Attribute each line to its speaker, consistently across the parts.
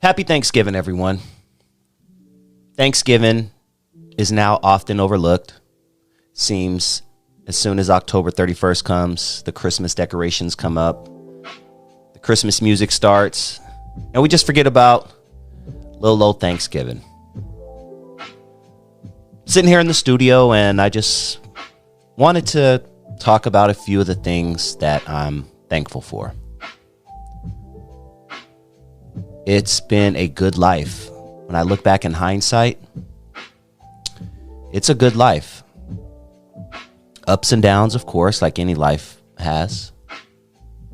Speaker 1: Happy Thanksgiving, everyone. Thanksgiving is now often overlooked. Seems as soon as October 31st comes, the Christmas decorations come up, the Christmas music starts, and we just forget about little old Thanksgiving. Sitting here in the studio, and I just wanted to talk about a few of the things that I'm thankful for. It's been a good life. When I look back in hindsight, it's a good life. Ups and downs, of course, like any life has.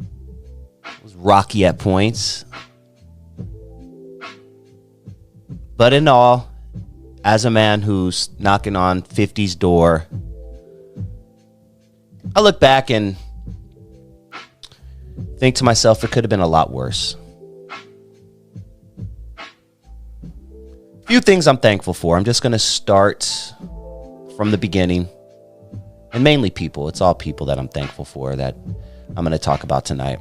Speaker 1: It was rocky at points. But in all, as a man who's knocking on 50's door, I look back and think to myself, it could have been a lot worse. Few things I'm thankful for. I'm just going to start from the beginning, and mainly people. It's all people that I'm thankful for that I'm going to talk about tonight.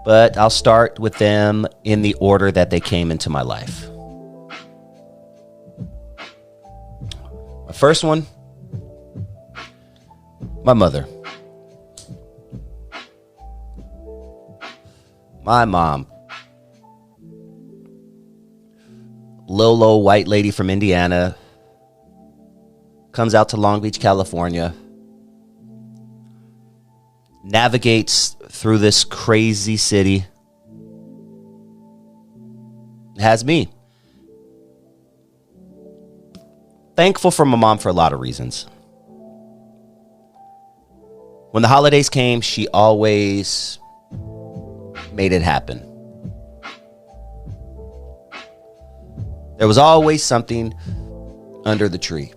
Speaker 1: But I'll start with them in the order that they came into my life. My first one, my mother. My mom. Little old white lady from Indiana, comes out to Long Beach, California, navigates through this crazy city, has me. Thankful for my mom for a lot of reasons. When the holidays came, she always made it happen. There was always something under the tree.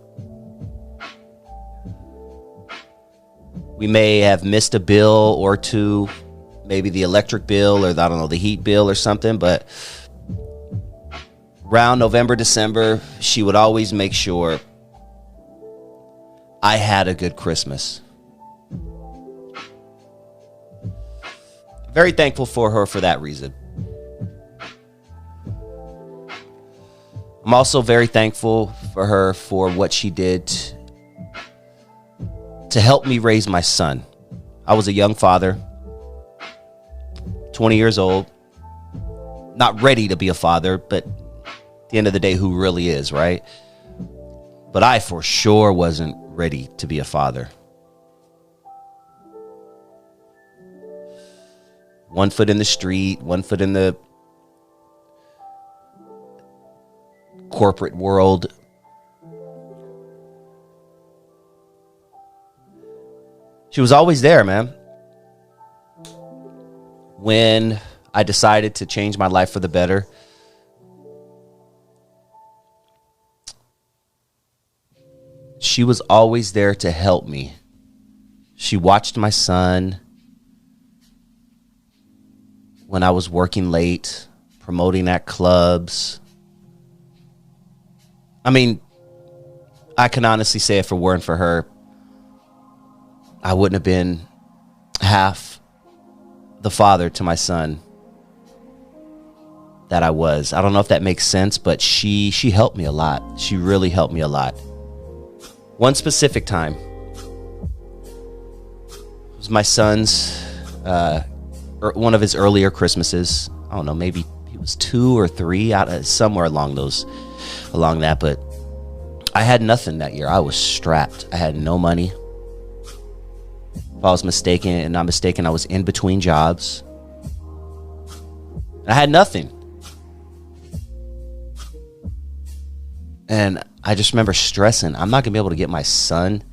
Speaker 1: We may have missed a bill or two, maybe the electric bill or the heat bill or something, but around November, December, she would always make sure I had a good Christmas. Very thankful for her for that reason. I'm also very thankful for her for what she did to help me raise my son. I was a young father, 20 years old, not ready to be a father, but at the end of the day, who really is, right? But I for sure wasn't ready to be a father. One foot in the street, one foot in the corporate world. She was always there, man. When I decided to change my life for the better, she was always there to help me. She watched my son when I was working late, promoting at clubs. I mean, I can honestly say if it weren't for her, I wouldn't have been half the father to my son that I was. I don't know if that makes sense, but she helped me a lot. She really helped me a lot. One specific time, it was my son's, one of his earlier Christmases. I don't know, maybe he was 2 or 3, somewhere along that, but I had nothing that year. I was strapped. I had no money. If I was mistaken and not mistaken, I was in between jobs. I had nothing. And I just remember stressing, I'm not going to be able to get my son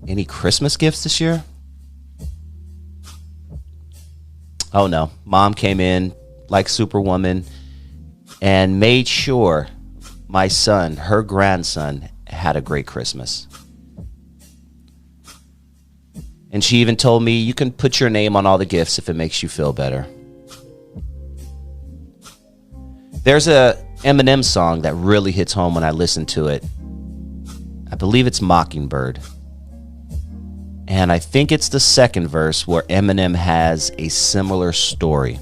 Speaker 1: any Christmas gifts this year. Oh no, mom came in like Superwoman and made sure my son, her grandson, had a great Christmas. And she even told me, you can put your name on all the gifts if it makes you feel better. There's a Eminem song that really hits home when I listen to it. I believe it's Mockingbird. And I think it's the second verse where Eminem has a similar story.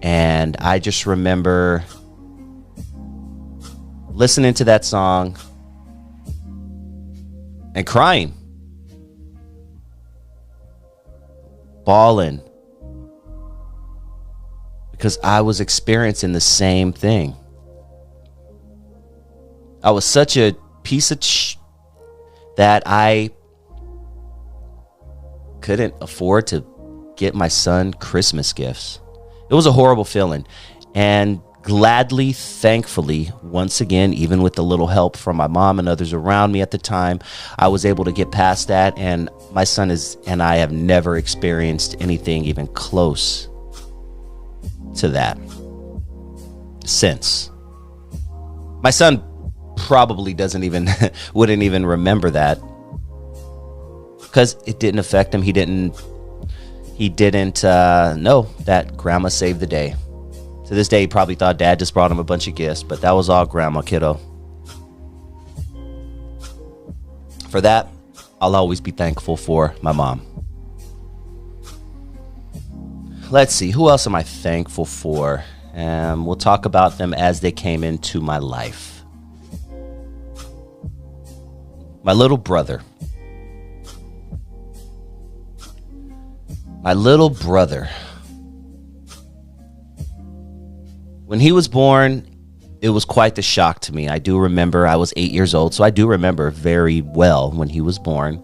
Speaker 1: And I just remember listening to that song and crying, bawling, because I was experiencing the same thing. I was such a piece of that I couldn't afford to get my son Christmas gifts. It was a horrible feeling. And gladly, thankfully, once again, even with a little help from my mom and others around me at the time, I was able to get past that. And my son and I have never experienced anything even close to that since. My son probably wouldn't even remember that, because it didn't affect him. He didn't know that grandma saved the day. To this day, he probably thought dad just brought him a bunch of gifts, but that was all grandma, kiddo. For that, I'll always be thankful for my mom. Let's see, who else am I thankful for? We'll talk about them as they came into my life. My little brother. My little brother. When he was born, it was quite the shock to me. I do remember I was 8 years old, so I do remember very well when he was born.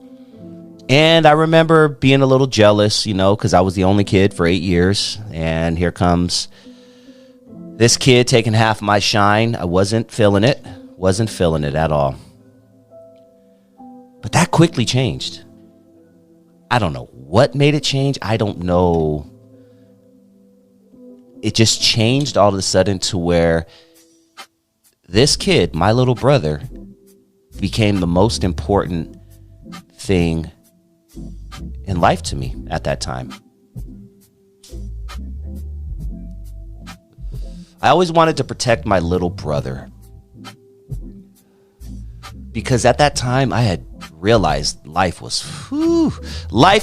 Speaker 1: And I remember being a little jealous, because I was the only kid for 8 years. And here comes this kid taking half my shine. I wasn't feeling it. Wasn't feeling it at all. But that quickly changed. I don't know what made it change. I don't know. It just changed all of a sudden to where this kid, my little brother, became the most important thing in life to me at that time. I always wanted to protect my little brother, because at that time I had realized life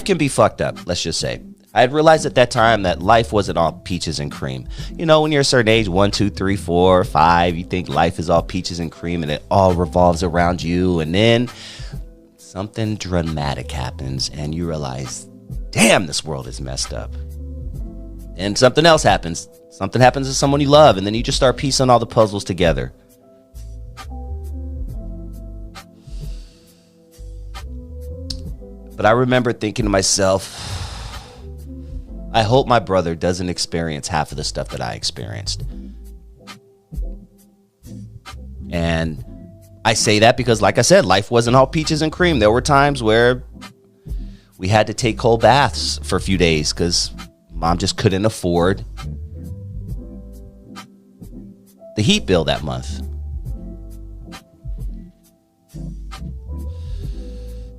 Speaker 1: can be fucked up, let's just say. I had realized at that time that life wasn't all peaches and cream. When you're a certain age, 1, 2, 3, 4, 5, you think life is all peaches and cream and it all revolves around you. And then something dramatic happens and you realize, damn, this world is messed up. And something else happens. Something happens to someone you love, and then you just start piecing all the puzzles together. But I remember thinking to myself, I hope my brother doesn't experience half of the stuff that I experienced. And I say that because, like I said, life wasn't all peaches and cream. There were times where we had to take cold baths for a few days because mom just couldn't afford the heat bill that month.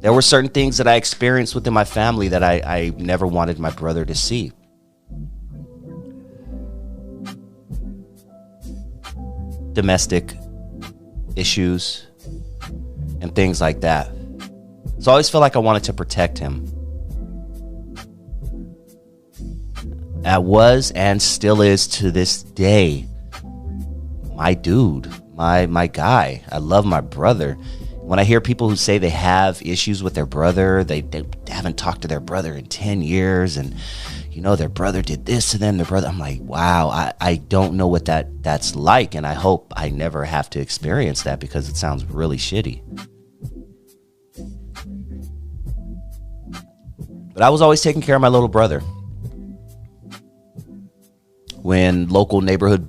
Speaker 1: There were certain things that I experienced within my family that I never wanted my brother to see. Domestic issues and things like that. So I always felt like I wanted to protect him. That was and still is to this day my dude, my guy. I love my brother. When I hear people who say they have issues with their brother, they haven't talked to their brother in 10 years, and their brother did this to them, I'm like, wow, I don't know what that's like, and I hope I never have to experience that because it sounds really shitty. But I was always taking care of my little brother. When local neighborhood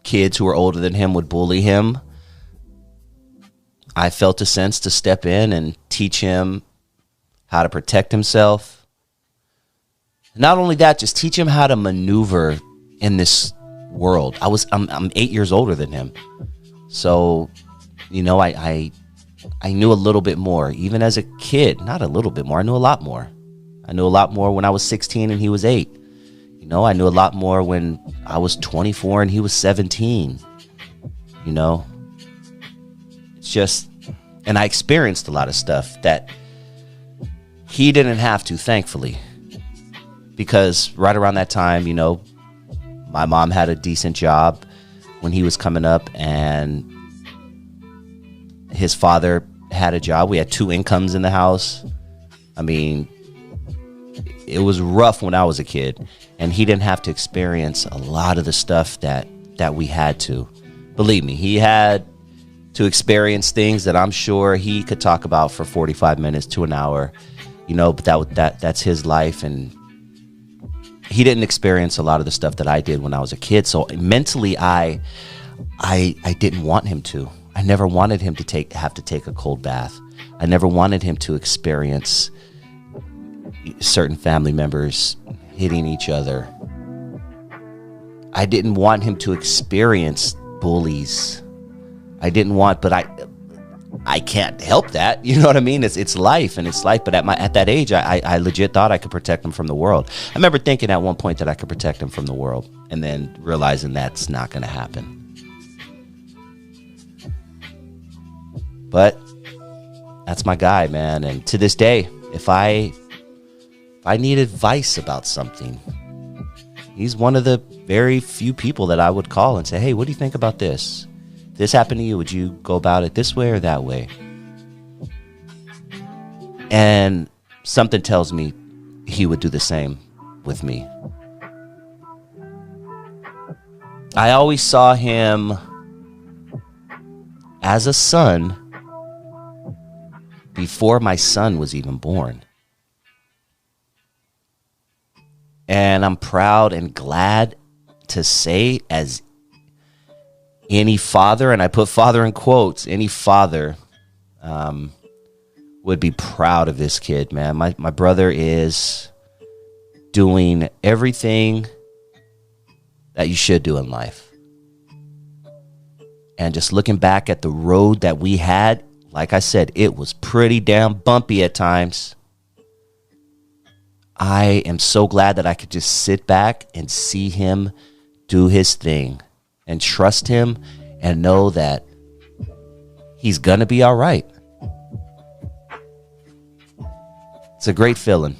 Speaker 1: kids who were older than him would bully him, I felt a sense to step in and teach him how to protect himself. Not only that, just teach him how to maneuver in this world. I'm 8 years older than him. So, I knew a little bit more. Even as a kid, not a little bit more, I knew a lot more. I knew a lot more when I was 16 and he was 8. I knew a lot more when I was 24 and he was 17. It's just, And I experienced a lot of stuff that he didn't have to, thankfully. Because right around that time, you know, my mom had a decent job when he was coming up, and his father had a job. We had 2 incomes in the house. I mean, it was rough when I was a kid, and he didn't have to experience a lot of the stuff that we had to. Believe me, he had to experience things that I'm sure he could talk about for 45 minutes to an hour, you know, but that's his life, and he didn't experience a lot of the stuff that I did when I was a kid. So mentally, I didn't want him to. I never wanted him to have to take a cold bath. I never wanted him to experience certain family members hitting each other. I didn't want him to experience bullies. I didn't want, but I can't help that. You know what I mean? It's life, and it's life. But at that age, I legit thought I could protect him from the world. I remember thinking at one point that I could protect him from the world, and then realizing that's not going to happen. But that's my guy, man. And to this day, if I need advice about something, he's one of the very few people that I would call and say, hey, what do you think about this? If this happened to you, would you go about it this way or that way? And something tells me he would do the same with me. I always saw him as a son before my son was even born. And I'm proud and glad to say, as any father, and I put father in quotes, any father would be proud of this kid, man. My brother is doing everything that you should do in life. And just looking back at the road that we had, like I said, it was pretty damn bumpy at times. I am so glad that I could just sit back and see him do his thing and trust him and know that he's going to be all right. It's a great feeling.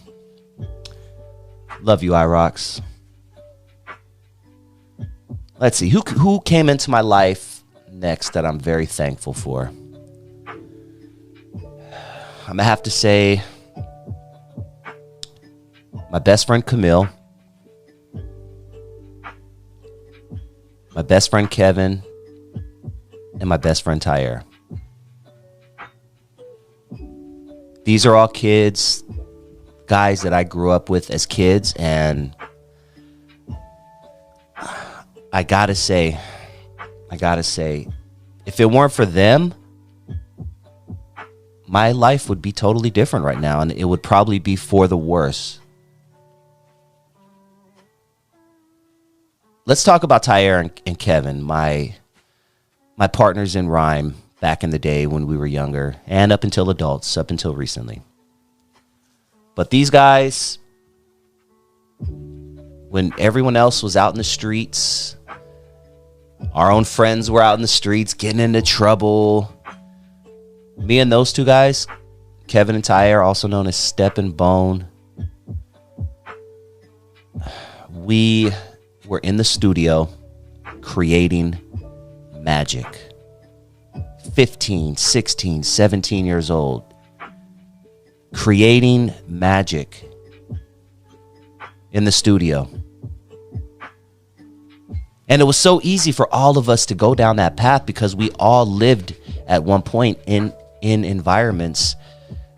Speaker 1: Love you, iRocks. Let's see. Who came into my life next that I'm very thankful for? I'm going to have to say my best friend Camille, my best friend Kevin, and my best friend Tyre. These are all kids, guys that I grew up with as kids, and I gotta say, if it weren't for them, my life would be totally different right now, and it would probably be for the worse. Let's talk about Tyre and Kevin, my partners in rhyme back in the day when we were younger, and up until adults, up until recently. But these guys, when everyone else was out in the streets, our own friends were out in the streets getting into trouble, me and those two guys, Kevin and Tyre, also known as Step and Bone, we were in the studio creating magic. 15, 16, 17 years old. Creating magic in the studio. And it was so easy for all of us to go down that path because we all lived at one point in environments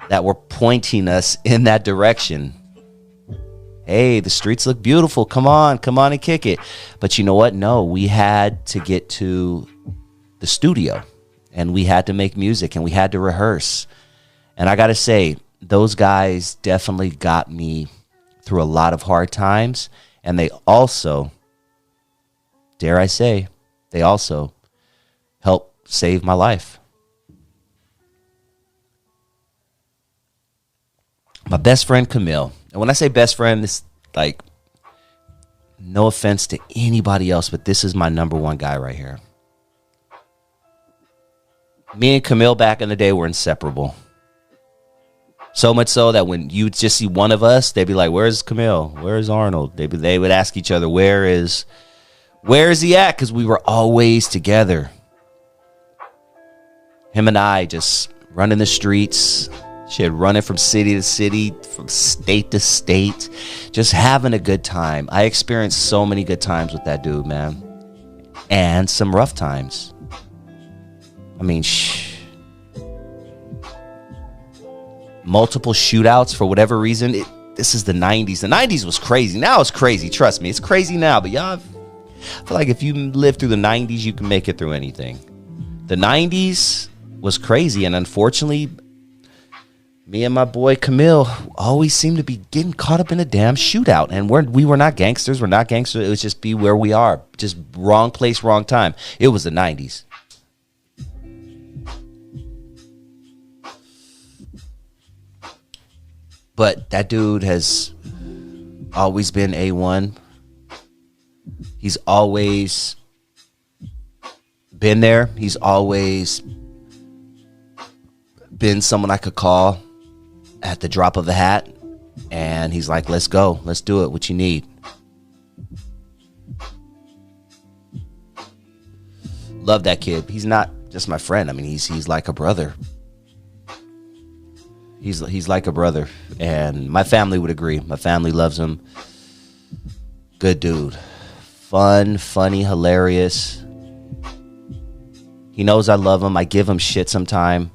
Speaker 1: that were pointing us in that direction. Hey, the streets look beautiful. Come on and kick it. But you know what? No, we had to get to the studio, and we had to make music, and we had to rehearse. And I got to say, those guys definitely got me through a lot of hard times. And they also, dare I say, they also helped save my life. My best friend, Camille. And when I say best friend, it's like, no offense to anybody else, but this is my number one guy right here. Me and Camille back in the day were inseparable. So much so that when you just see one of us, they'd be like, "Where's Camille? Where's Arnold?" They would ask each other, "Where is he at?" Because we were always together. Him and I just running the streets, shit, running from city to city, from state to state, just having a good time. I experienced so many good times with that dude, man, and some rough times. I mean, multiple shootouts for whatever reason. This is the 90s. The 90s was crazy. Now it's crazy. Trust me, it's crazy now. But y'all, I feel like if you live through the 90s, you can make it through anything. The 90s was crazy, and unfortunately, me and my boy Camille always seemed to be getting caught up in a damn shootout. And we were not gangsters. We're not gangsters. It was just be where we are. Just wrong place, wrong time. It was the 90s. But that dude has always been A1. He's always been there. He's always been someone I could call at the drop of a hat. And he's like, "Let's go. Let's do it. What you need?" Love that kid. He's not just my friend. I mean, he's like a brother. He's like a brother, and my family would agree. My family loves him. Good dude. Fun, funny, hilarious. He knows I love him. I give him shit sometime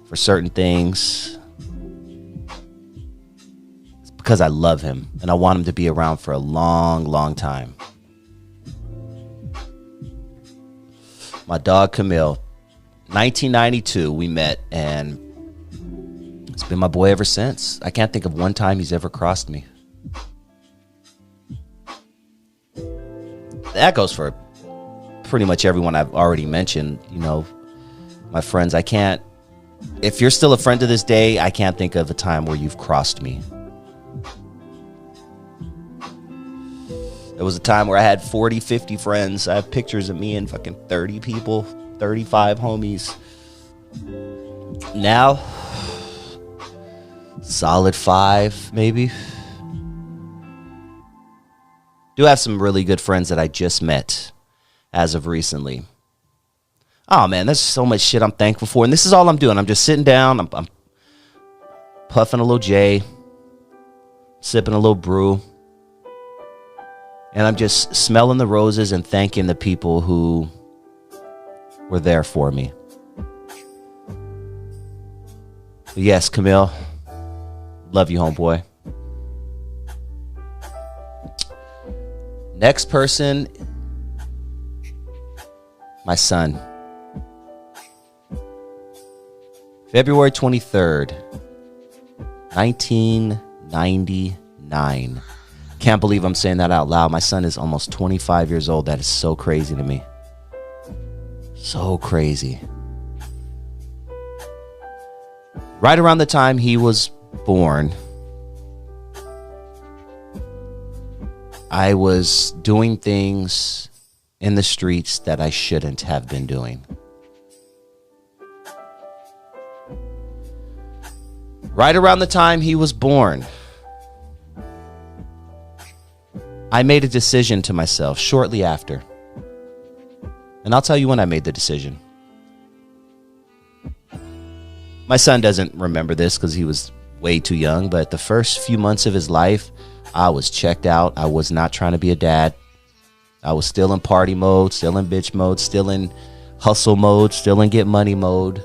Speaker 1: for certain things. It's because I love him, and I want him to be around for a long, long time. My dog Camille, 1992 we met, and it's been my boy ever since. I can't think of one time he's ever crossed me. That goes for pretty much everyone I've already mentioned. You know, my friends, if you're still a friend to this day, I can't think of a time where you've crossed me. There was a time where I had 40, 50 friends. I have pictures of me and fucking 30 people, 35 homies. Now, solid 5, maybe. Do have some really good friends that I just met as of recently. Oh man, there's so much shit I'm thankful for, and this is all I'm doing. I'm just sitting down. I'm puffing a little J, sipping a little brew, and I'm just smelling the roses and thanking the people who were there for me. But yes, Camille. Love you, homeboy. Next person, my son. February 23rd, 1999. Can't believe I'm saying that out loud. My son is almost 25 years old. That is so crazy to me. So crazy. Right around the time he was born, I was doing things in the streets that I shouldn't have been doing. Right around the time he was born, I made a decision to myself shortly after. And I'll tell you when I made the decision. My son doesn't remember this because he was way too young, but the first few months of his life, I was checked out. I was not trying to be a dad. I was still in party mode, still in bitch mode, still in hustle mode, still in get money mode,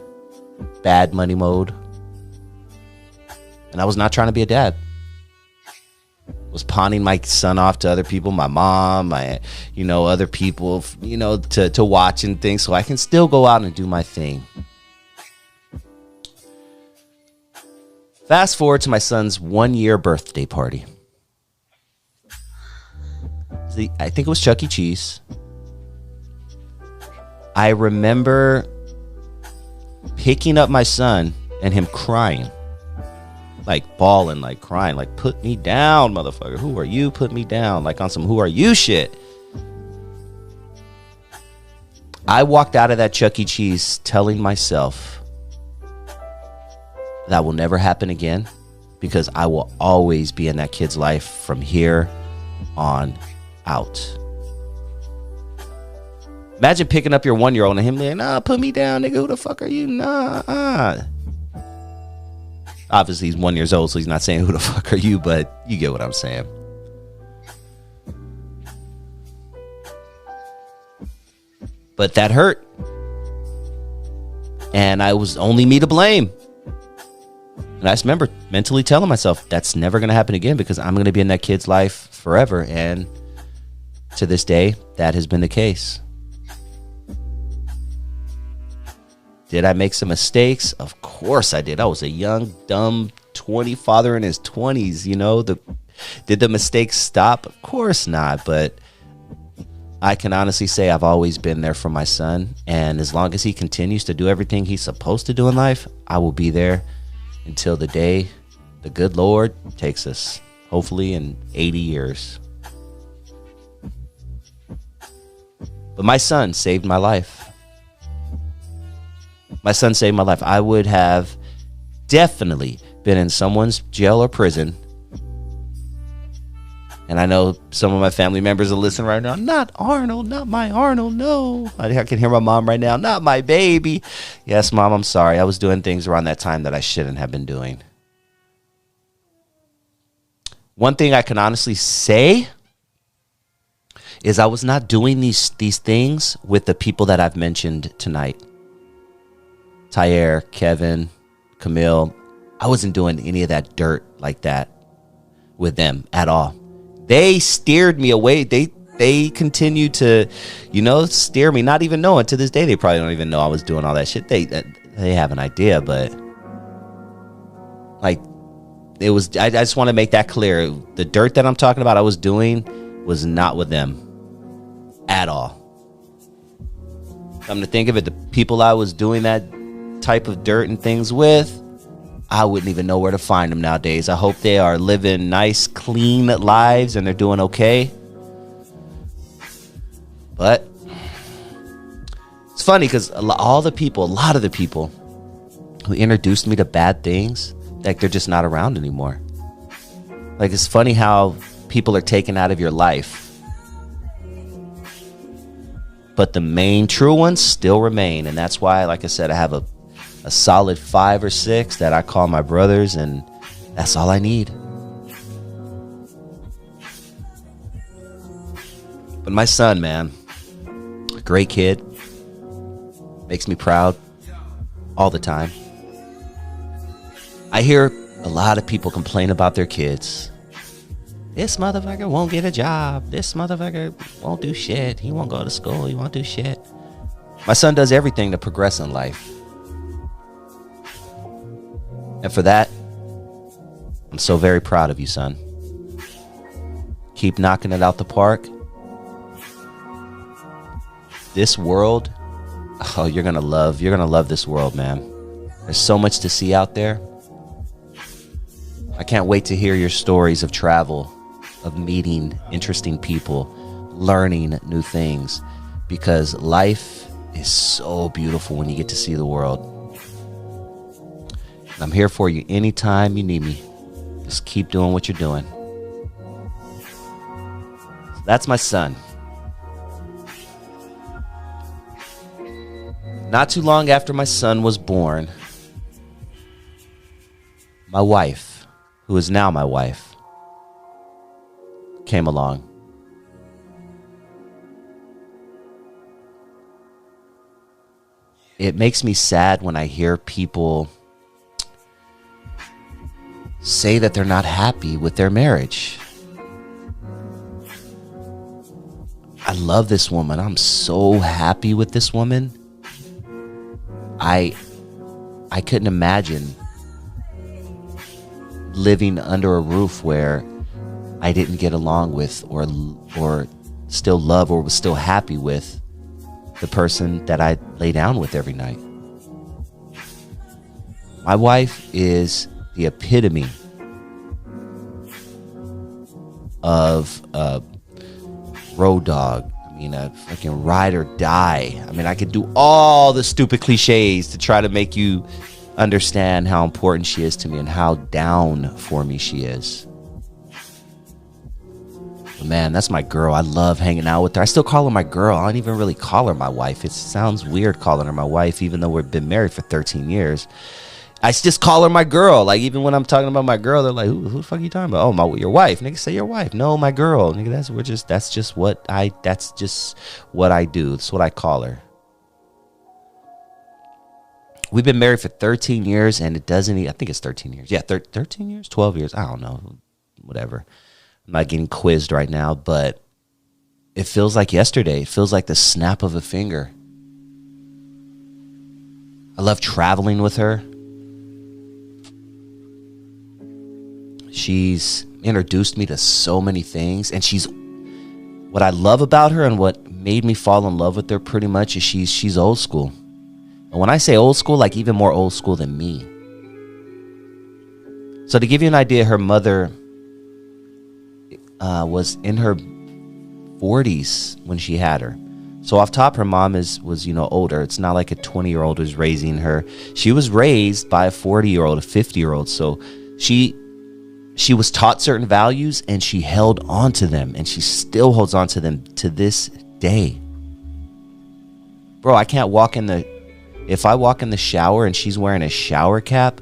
Speaker 1: bad money mode. And I was not trying to be a dad. I was pawning my son off to other people, my mom, other people, to watch and things so I can still go out and do my thing. Fast forward to my son's 1-year birthday party. I think it was Chuck E. Cheese. I remember picking up my son and him crying. Like bawling, like crying, like, "Put me down, motherfucker. Who are you? Put me down." Like on some "who are you" shit. I walked out of that Chuck E. Cheese telling myself that will never happen again, because I will always be in that kid's life from here on out. Imagine picking up your 1-year-old and him like, nah, put me down, nigga. Who the fuck are you? Nah. Obviously, he's 1 year old, so he's not saying who the fuck are you, but you get what I'm saying. But that hurt. And I was only me to blame. And I just remember mentally telling myself, that's never going to happen again, because I'm going to be in that kid's life forever. And to this day, that has been the case. Did I make some mistakes? Of course I did. I was a young, dumb 20 father in his 20s, you know. Did the mistakes stop? Of course not. But I can honestly say I've always been there for my son. And as long as he continues to do everything he's supposed to do in life, I will be there until the day the good Lord takes us. Hopefully in 80 years. But my son saved my life. My son saved my life. I would have definitely been in someone's jail or prison. And I know some of my family members are listening right now. Not Arnold, not my Arnold, no. I can hear my mom right now. Not my baby. Yes, Mom, I'm sorry. I was doing things around that time that I shouldn't have been doing. One thing I can honestly say is I was not doing these things with the people that I've mentioned tonight. Tyre, Kevin, Camille. I wasn't doing any of that dirt like that with them at all. They steered me away. They continued to, steer me, not even knowing. To this day, they probably don't even know I was doing all that shit. They have an idea, but like it was. I just want to make that clear. The dirt that I'm talking about, I was doing, was not with them at all. Come to think of it, the people I was doing that type of dirt and things with, I wouldn't even know where to find them nowadays. I hope they are living nice, clean lives and they're doing okay. But it's funny because a lot of the people who introduced me to bad things, like they're just not around anymore. Like, it's funny how people are taken out of your life, but the main true ones still remain. And that's why, like I said, I have a solid 5 or 6 that I call my brothers, and that's all I need. But my son, man, a great kid, makes me proud all the time. I hear a lot of people complain about their kids. This motherfucker won't get a job. This motherfucker won't do shit. He won't go to school. He won't do shit. My son does everything to progress in life. And for that, I'm so very proud of you, son. Keep knocking it out the park. This world, you're gonna love this world, man. There's so much to see out there. I can't wait to hear your stories of travel, of meeting interesting people, learning new things, because life is so beautiful when you get to see the world. I'm here for you anytime you need me. Just keep doing what you're doing. So that's my son. Not too long after my son was born, my wife, who is now my wife, came along. It makes me sad when I hear people say that they're not happy with their marriage. I love this woman. I'm so happy with this woman. I couldn't imagine living under a roof where I didn't get along with or still love or was still happy with the person that I lay down with every night. My wife is the epitome of road dog. I mean, a fucking ride or die. I mean, I could do all the stupid cliches to try to make you understand how important she is to me and how down for me she is. But man, that's my girl. I love hanging out with her. I still call her my girl. I don't even really call her my wife. It sounds weird calling her my wife, even though we've been married for 13 years. I just call her my girl. Like, even when I'm talking about my girl, they're like, who the fuck are you talking about? Oh, your wife. Nigga, say your wife. No, my girl. Nigga, that's just what I do. That's what I call her. We've been married for 13 years, and it doesn't, I think it's 13 years. Yeah, 13 years, 12 years. I don't know. Whatever. I'm not getting quizzed right now, but it feels like yesterday. It feels like the snap of a finger. I love traveling with her. She's introduced me to so many things, and what I love about her and what made me fall in love with her pretty much is she's old school. And when I say old school, like even more old school than me. So to give you an idea, her mother was in her 40s when she had her. So off top, her mom was older. It's not like a 20-year-old was raising her. She was raised by a 40-year-old, a 50-year-old. So she was taught certain values, and she held on to them, and she still holds on to them to this day. Bro, I can't if I walk in the shower and she's wearing a shower cap,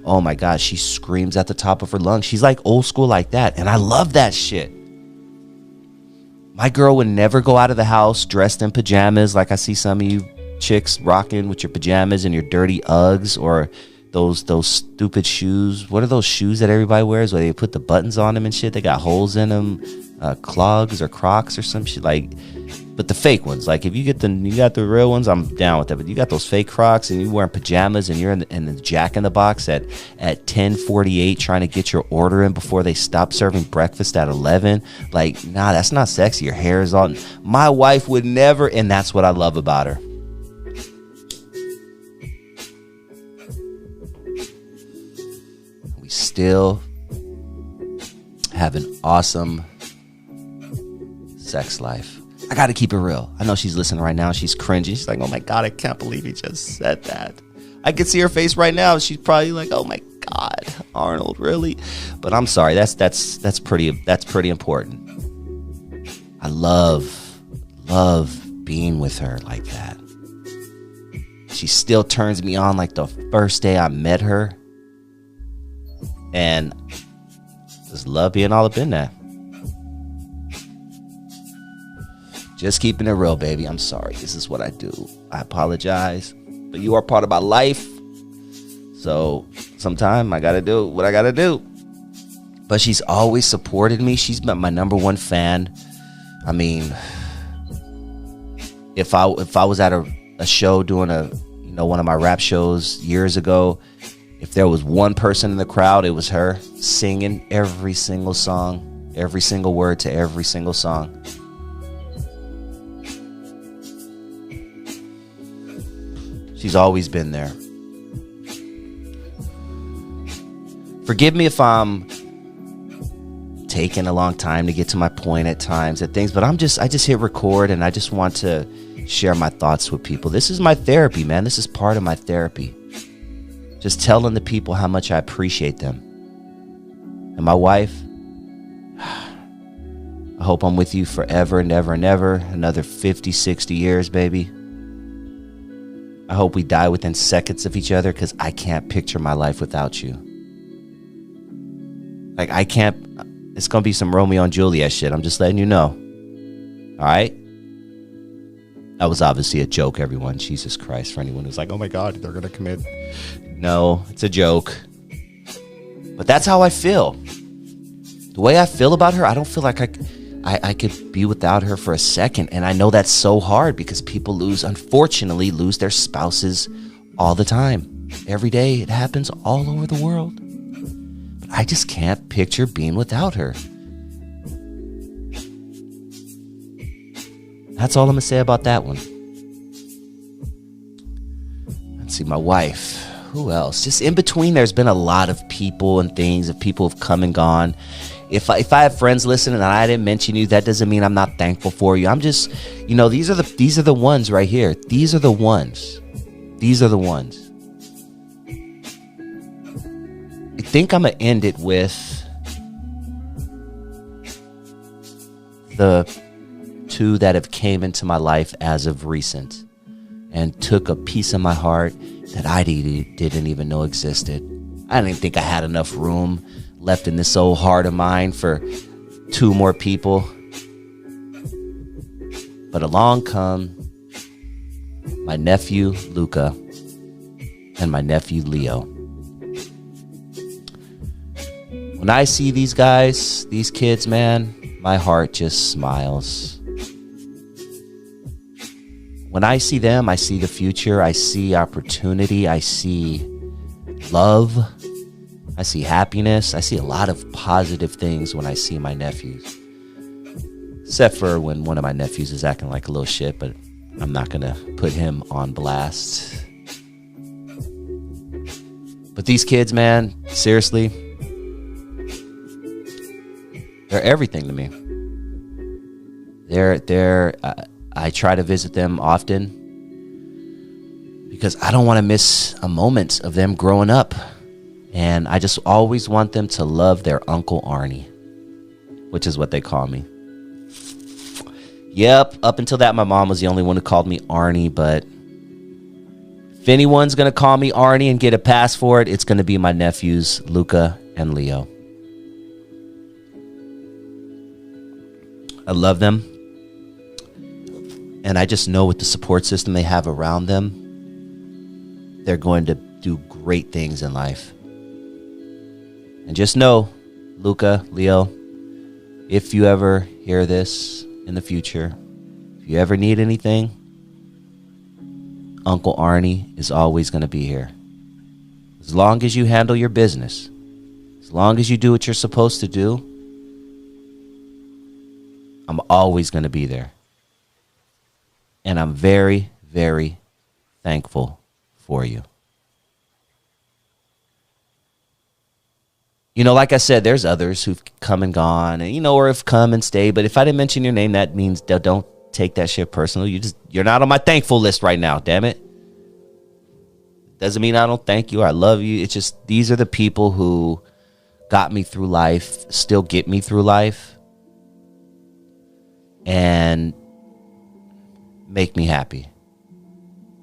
Speaker 1: oh my God, she screams at the top of her lungs. She's like old school like that, and I love that shit. My girl would never go out of the house dressed in pajamas like I see some of you chicks rocking with your pajamas and your dirty Uggs or those stupid shoes. What are those shoes that everybody wears where they put the buttons on them and shit? They got holes in them, clogs or Crocs or some shit. Like, but the fake ones. Like, if you got the real ones, I'm down with that. But you got those fake Crocs and you wearing pajamas and you're in the Jack in the Box at 10:48 trying to get your order in before they stop serving breakfast at 11. Like, nah, that's not sexy. Your hair is all. My wife would never, and that's what I love about her. We still have an awesome sex life. I got to keep it real. I know she's listening right now. She's cringing. She's like, oh my God, I can't believe he just said that. I can see her face right now. She's probably like, oh my God, Arnold, really? But I'm sorry. That's pretty important. I love being with her like that. She still turns me on like the first day I met her. And just love being all up in that. Just keeping it real, baby. I'm sorry. This is what I do. I apologize. But you are part of my life. So sometime I got to do what I got to do. But she's always supported me. She's been my number one fan. I mean, if I was at a show doing one of my rap shows years ago, if there was one person in the crowd, it was her singing every single song, every single word to every single song. She's always been there. Forgive me if I'm taking a long time to get to my point at times at things, but I just hit record and I just want to share my thoughts with people. This is my therapy, man. This is part of my therapy. Just telling the people how much I appreciate them. And my wife, I hope I'm with you forever and ever and ever. Another 50, 60 years, baby. I hope we die within seconds of each other because I can't picture my life without you. Like, I can't. It's going to be some Romeo and Juliet shit. I'm just letting you know. All right? That was obviously a joke, everyone. Jesus Christ, for anyone who's like, oh my God, they're going to commit. No, it's a joke. But that's how I feel. The way I feel about her, I don't feel like I could be without her for a second. And I know that's so hard because people unfortunately lose their spouses all the time. Every day. It happens all over the world. But I just can't picture being without her. That's all I'm going to say about that one. Let's see, my wife. Who else? Just in between, there's been a lot of people and things. People have come and gone. If I have friends listening and I didn't mention you, that doesn't mean I'm not thankful for you. I'm just, these are the ones right here. These are the ones. These are the ones. I think I'm gonna end it with the two that have came into my life as of recent and took a piece of my heart that I didn't even know existed. I didn't even think I had enough room left in this old heart of mine for two more people. But along come my nephew Luca and my nephew Leo. When I see these guys, these kids, man, my heart just smiles. When I see them, I see the future. I see opportunity. I see love. I see happiness. I see a lot of positive things when I see my nephews. Except for when one of my nephews is acting like a little shit, but I'm not going to put him on blast. But these kids, man, seriously, they're everything to me. I try to visit them often because I don't want to miss a moment of them growing up. And I just always want them to love their Uncle Arnie, which is what they call me. Yep, up until that, my mom was the only one who called me Arnie. But if anyone's going to call me Arnie and get a pass for it, it's going to be my nephews, Luca and Leo. I love them. And I just know with the support system they have around them, they're going to do great things in life. And just know, Luca, Leo, if you ever hear this in the future, if you ever need anything, Uncle Arnie is always going to be here. As long as you handle your business, as long as you do what you're supposed to do, I'm always going to be there. And I'm very, very thankful for you. Like I said, there's others who've come and gone and, or have come and stayed. But if I didn't mention your name, that means don't take that shit personal. You're not on my thankful list right now, damn it. Doesn't mean I don't thank you or I love you. It's just these are the people who got me through life, still get me through life, and make me happy.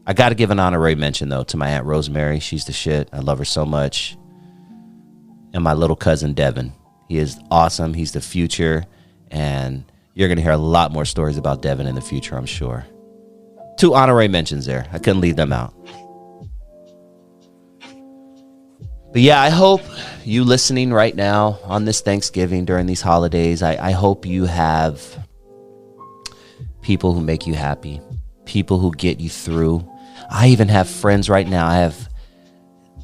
Speaker 1: I got to give an honorary mention, though, to my Aunt Rosemary. She's the shit. I love her so much. And my little cousin, Devin. He is awesome. He's the future. And you're going to hear a lot more stories about Devin in the future, I'm sure. 2 honorary mentions there. I couldn't leave them out. But yeah, I hope you listening right now on this Thanksgiving during these holidays, I hope you have people who make you happy, people who get you through. I even have friends right now.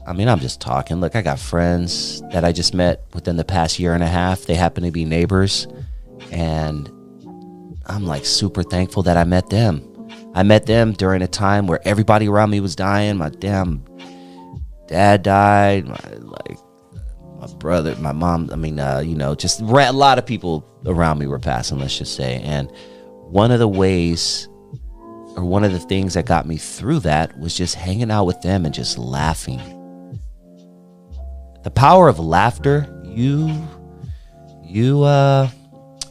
Speaker 1: I'm just talking. Look, I got friends that I just met within the past year and a half. They happen to be neighbors. And I'm like super thankful that I met them. I met them during a time where everybody around me was dying. My damn dad died. My brother, my mom. Just a lot of people around me were passing, let's just say. And one of the ways, or one of the things that got me through that was just hanging out with them and just laughing. The power of laughter, you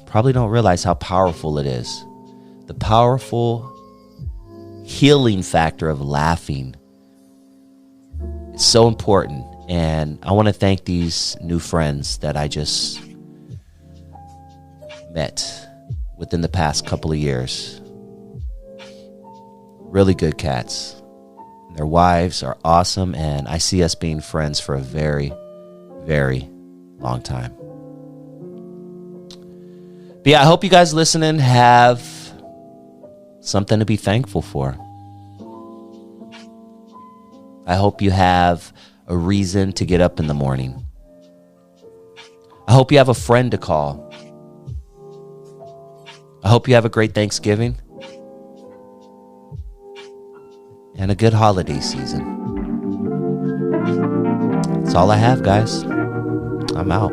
Speaker 1: probably don't realize how powerful it is. The powerful healing factor of laughing is so important. And I want to thank these new friends that I just met within the past couple of years. Really good cats. Their wives are awesome, and I see us being friends for a very, very long time. But yeah, I hope you guys listening have something to be thankful for. I hope you have a reason to get up in the morning. I hope you have a friend to call. I hope you have a great Thanksgiving and a good holiday season. That's all I have, guys. I'm out.